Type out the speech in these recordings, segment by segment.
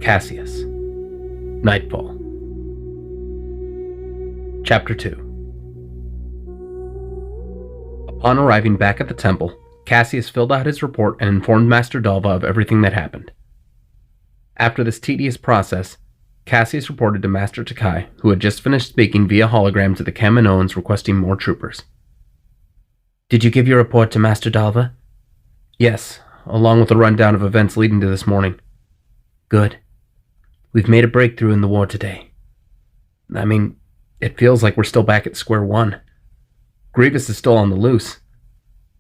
Caseus. Knightfall. Chapter 2. Upon arriving back at the temple, Caseus filled out his report and informed Master Dalva of everything that happened. After this tedious process, Caseus reported to Master Takai, who had just finished speaking via hologram to the Kaminoans requesting more troopers. Did you give your report to Master Dalva? Yes, along with a rundown of events leading to this morning. Good. We've made a breakthrough in the war today. I mean, it feels like we're still back at square one. Grievous is still on the loose,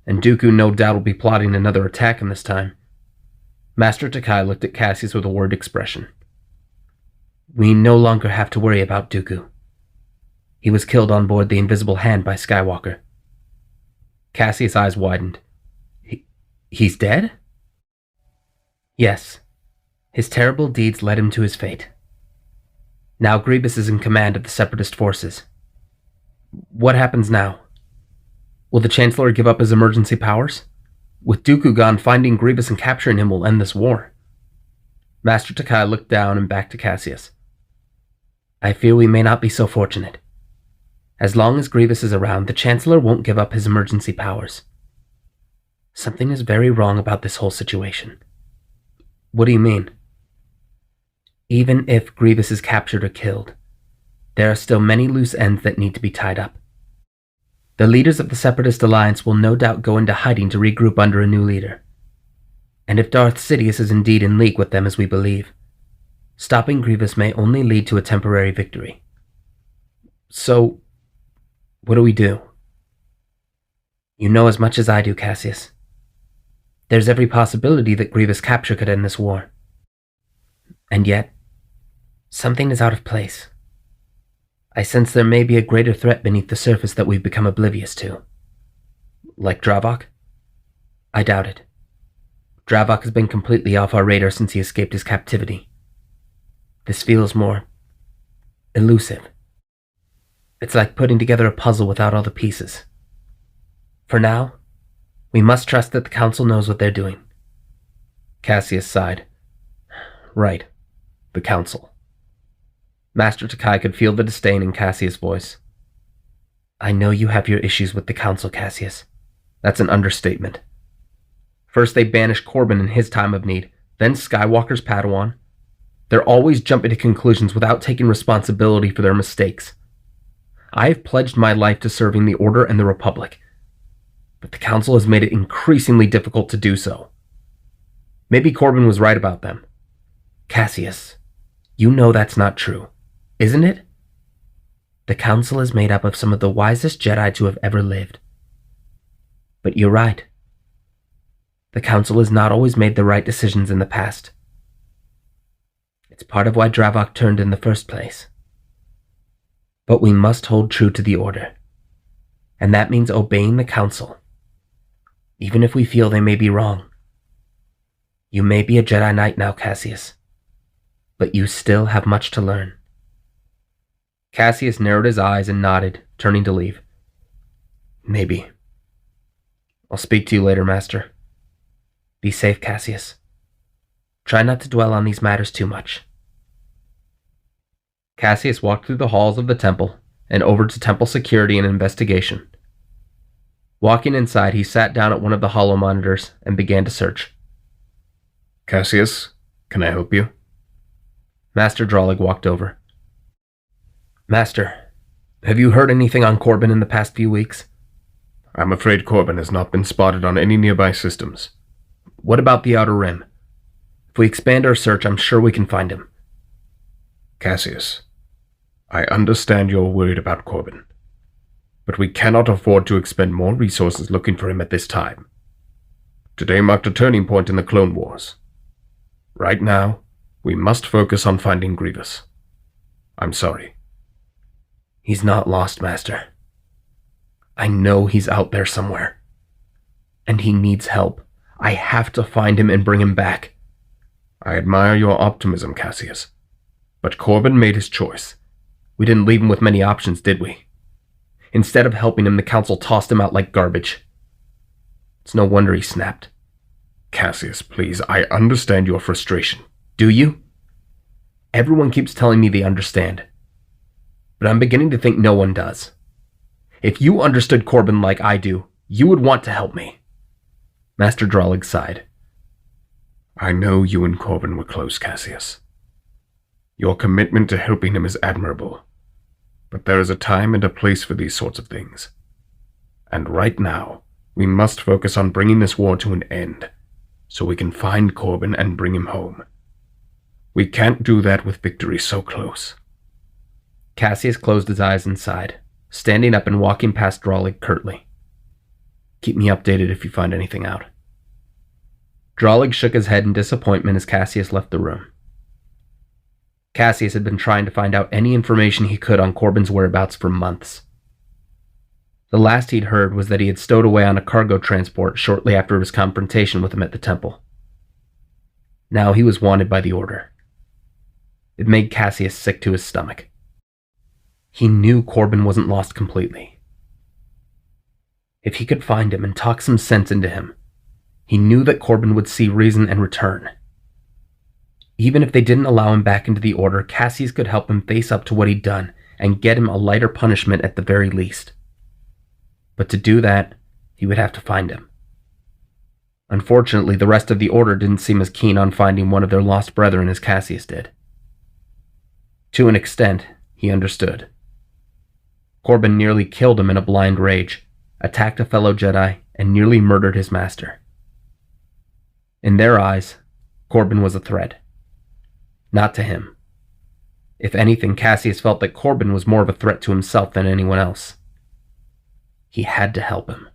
and Dooku no doubt will be plotting another attack in this time. Master Takai looked at Caseus with a worried expression. We no longer have to worry about Dooku. He was killed on board the Invisible Hand by Skywalker. Caseus' eyes widened. He's dead? Yes. His terrible deeds led him to his fate. Now Grievous is in command of the Separatist forces. What happens now? Will the Chancellor give up his emergency powers? With Dooku gone, finding Grievous and capturing him will end this war. Master Takai looked down and back to Caseus. I fear we may not be so fortunate. As long as Grievous is around, the Chancellor won't give up his emergency powers. Something is very wrong about this whole situation. What do you mean? Even if Grievous is captured or killed, there are still many loose ends that need to be tied up. The leaders of the Separatist Alliance will no doubt go into hiding to regroup under a new leader. And if Darth Sidious is indeed in league with them as we believe, stopping Grievous may only lead to a temporary victory. So, what do we do? You know as much as I do, Caseus. There's every possibility that Grievous' capture could end this war. And yet, something is out of place. I sense there may be a greater threat beneath the surface that we've become oblivious to. Like Dravok? I doubt it. Dravok has been completely off our radar since he escaped his captivity. This feels more elusive. It's like putting together a puzzle without all the pieces. For now, we must trust that the Council knows what they're doing. Caseus sighed. Right. The Council. Master Takai could feel the disdain in Caseus' voice. I know you have your issues with the Council, Caseus. That's an understatement. First they banished Corbin in his time of need, then Skywalker's Padawan. They're always jumping to conclusions without taking responsibility for their mistakes. I have pledged my life to serving the Order and the Republic, but the Council has made it increasingly difficult to do so. Maybe Corbin was right about them. Caseus, you know that's not true, isn't it? The Council is made up of some of the wisest Jedi to have ever lived. But you're right. The Council has not always made the right decisions in the past. It's part of why Dravok turned in the first place. But we must hold true to the Order, and that means obeying the Council, even if we feel they may be wrong. You may be a Jedi Knight now, Caseus, but you still have much to learn. Caseus narrowed his eyes and nodded, turning to leave. Maybe. I'll speak to you later, Master. Be safe, Caseus. Try not to dwell on these matters too much. Caseus walked through the halls of the temple and over to temple security and investigation. Walking inside, he sat down at one of the holo monitors and began to search. Caseus, can I help you? Master Drollig walked over. Master, have you heard anything on Corbin in the past few weeks? I'm afraid Corbin has not been spotted on any nearby systems. What about the Outer Rim? If we expand our search, I'm sure we can find him. Caseus, I understand you're worried about Corbin, but we cannot afford to expend more resources looking for him at this time. Today marked a turning point in the Clone Wars. Right now, we must focus on finding Grievous. I'm sorry. He's not lost, Master. I know he's out there somewhere. And he needs help. I have to find him and bring him back. I admire your optimism, Caseus. But Corbin made his choice. We didn't leave him with many options, did we? Instead of helping him, the Council tossed him out like garbage. It's no wonder he snapped. Caseus, please, I understand your frustration. Do you? Everyone keeps telling me they understand. But I'm beginning to think no one does. If you understood Corbin like I do, you would want to help me." Master Drolig sighed. "I know you and Corbin were close, Caseus. Your commitment to helping him is admirable, but there is a time and a place for these sorts of things. And right now, we must focus on bringing this war to an end, so we can find Corbin and bring him home. We can't do that with victory so close." Caseus closed his eyes and sighed, standing up and walking past Drolig curtly. "Keep me updated if you find anything out." Drolig shook his head in disappointment as Caseus left the room. Caseus had been trying to find out any information he could on Corbin's whereabouts for months. The last he'd heard was that he had stowed away on a cargo transport shortly after his confrontation with him at the temple. Now he was wanted by the Order. It made Caseus sick to his stomach. He knew Corbin wasn't lost completely. If he could find him and talk some sense into him, he knew that Corbin would see reason and return. Even if they didn't allow him back into the Order, Caseus could help him face up to what he'd done and get him a lighter punishment at the very least. But to do that, he would have to find him. Unfortunately, the rest of the Order didn't seem as keen on finding one of their lost brethren as Caseus did. To an extent, he understood. Corbin nearly killed him in a blind rage, attacked a fellow Jedi, and nearly murdered his master. In their eyes, Corbin was a threat. Not to him. If anything, Caseus felt that Corbin was more of a threat to himself than anyone else. He had to help him.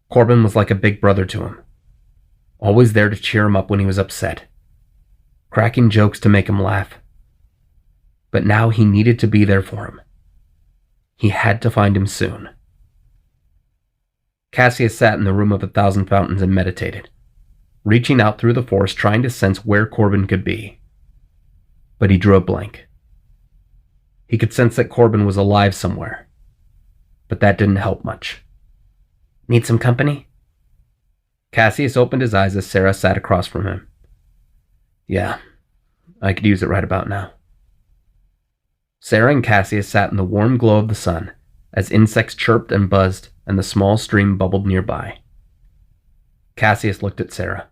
Corbin was like a big brother to him, always there to cheer him up when he was upset, cracking jokes to make him laugh. But now he needed to be there for him. He had to find him soon. Caseus sat in the Room of 1,000 Fountains and meditated, reaching out through the Force trying to sense where Corbin could be. But he drew a blank. He could sense that Corbin was alive somewhere, but that didn't help much. "Need some company?" Caseus opened his eyes as Sarah sat across from him. "Yeah, I could use it right about now." Sarah and Caseus sat in the warm glow of the sun as insects chirped and buzzed and the small stream bubbled nearby. Caseus looked at Sarah.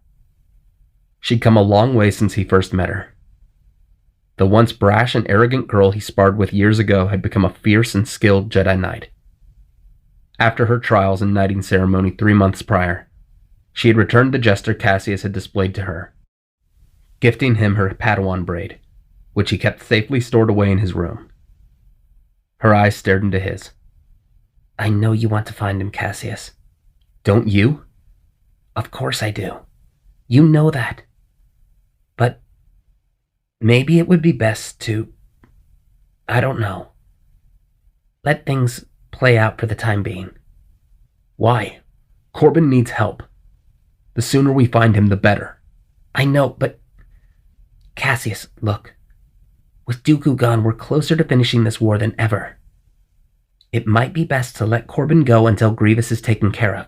She'd come a long way since he first met her. The once brash and arrogant girl he sparred with years ago had become a fierce and skilled Jedi Knight. After her trials and knighting ceremony 3 months prior, she had returned the jester Caseus had displayed to her, gifting him her Padawan braid, which he kept safely stored away in his room. Her eyes stared into his. "I know you want to find him, Caseus." "Don't you?" "Of course I do. You know that. But maybe it would be best to, I don't know, let things play out for the time being." "Why? Corbin needs help. The sooner we find him, the better." "I know, but Caseus, look. With Dooku gone, we're closer to finishing this war than ever. It might be best to let Corbin go until Grievous is taken care of.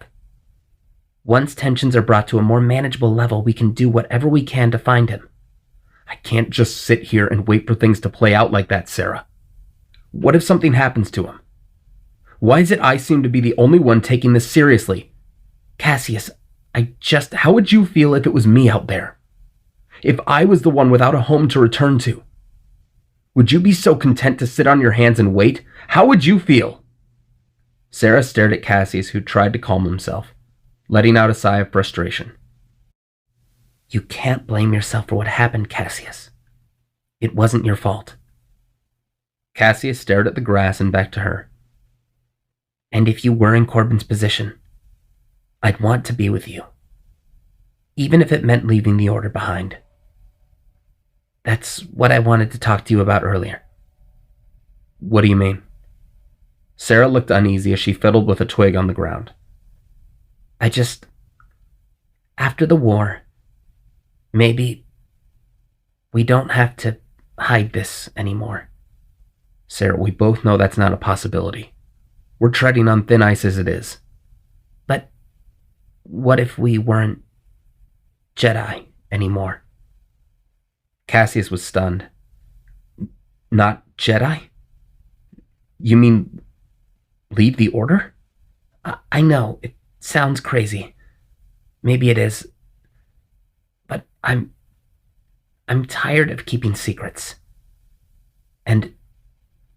Once tensions are brought to a more manageable level, we can do whatever we can to find him." "I can't just sit here and wait for things to play out like that, Sarah. What if something happens to him? Why is it I seem to be the only one taking this seriously?" "Caseus, how would you feel if it was me out there? If I was the one without a home to return to? Would you be so content to sit on your hands and wait? How would you feel?" Sarah stared at Caseus, who tried to calm himself, letting out a sigh of frustration. "You can't blame yourself for what happened, Caseus. It wasn't your fault." Caseus stared at the grass and back to her. "And if you were in Corbin's position, I'd want to be with you, even if it meant leaving the Order behind. That's what I wanted to talk to you about earlier." "What do you mean?" Sarah looked uneasy as she fiddled with a twig on the ground. After the war, maybe we don't have to hide this anymore." "Sarah, we both know that's not a possibility. We're treading on thin ice as it is." "But what if we weren't Jedi anymore?" Caseus was stunned, Not Jedi? You mean leave the Order? I know, it sounds crazy. Maybe it is. But I'm tired of keeping secrets. And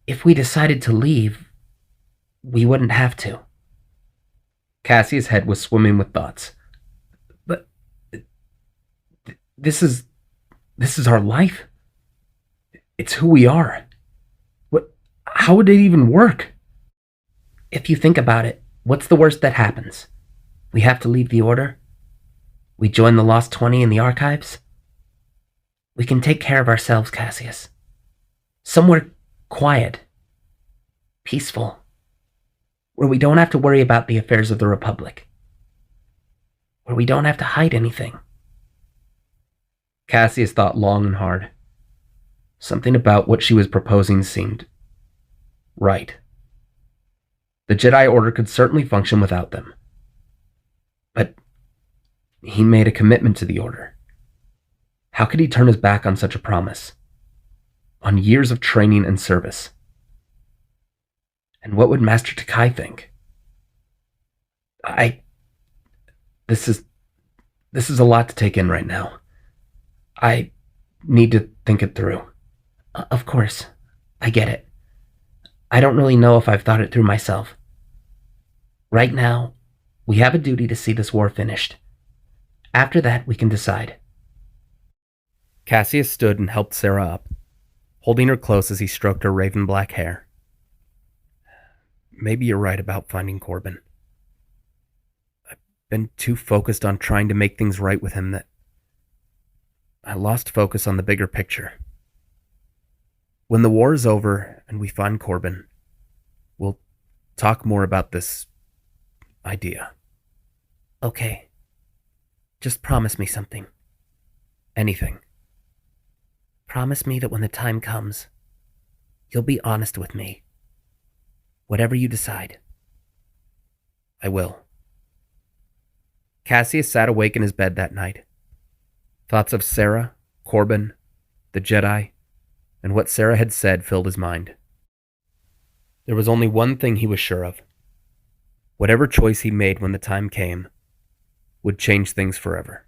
if we decided to leave, we wouldn't have to. Cassius' head was swimming with thoughts. But this is our life. It's who we are. How would it even work? If you think about it, what's the worst that happens? We have to leave the Order? We join the Lost 20 in the archives? We can take care of ourselves, Cassius. Somewhere quiet, peaceful, where we don't have to worry about the affairs of the Republic, where we don't have to hide anything. Cassius thought long and hard. Something about what she was proposing seemed right. The Jedi Order could certainly function without them. But he made a commitment to the Order. How could he turn his back on such a promise? On years of training and service? And what would Master Takai think? This is a lot to take in right now. I need to think it through. Of course, I get it. I don't really know if I've thought it through myself. Right now, we have a duty to see this war finished. After that, we can decide. Cassius stood and helped Sarah up, holding her close as he stroked her raven black hair. Maybe you're right about finding Corbin. I've been too focused on trying to make things right with him that I lost focus on the bigger picture. When the war is over and we find Corbin, we'll talk more about this idea. Okay. Just promise me something. Anything. Promise me that when the time comes, you'll be honest with me. Whatever you decide. I will. Cassius sat awake in his bed that night. Thoughts of Sarah, Corbin, the Jedi, and what Sarah had said filled his mind. There was only one thing he was sure of. Whatever choice he made when the time came would change things forever.